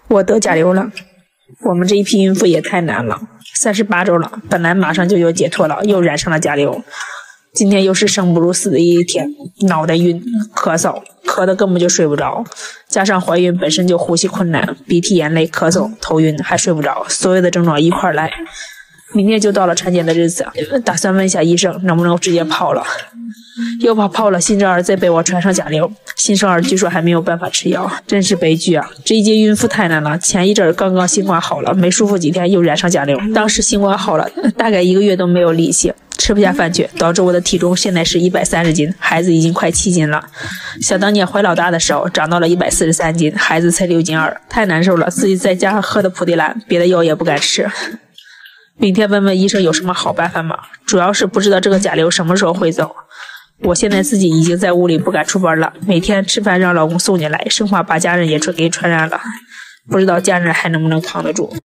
我得甲流了，我们这一批孕妇也太难了，38周了，本来马上就要解脱了，又染上了甲流。今天又是生不如死的一天，脑袋晕、咳嗽，咳得根本就睡不着，加上怀孕本身就呼吸困难，鼻涕、眼泪、咳嗽、头晕，还睡不着，所有的症状一块来。明天就到了产检的日子，打算问一下医生能不能直接剖了。又怕剖了，新生儿再被我传上甲流，新生儿据说还没有办法吃药，真是悲剧啊！这一届孕妇太难了，前一阵刚刚新冠好了，没舒服几天又染上甲流，当时新冠好了，大概1个月都没有力气，吃不下饭去，导致我的体重现在是130斤，孩子已经快7斤了。想当年怀老大的时候长到了143斤，孩子才6斤2，太难受了，自己在家喝的普地兰，别的药也不敢吃。明天问问医生有什么好办法吗？主要是不知道这个甲流什么时候会走。我现在自己已经在屋里不敢出门了，每天吃饭让老公送进来，生怕把家人也给传染了，不知道家人还能不能扛得住。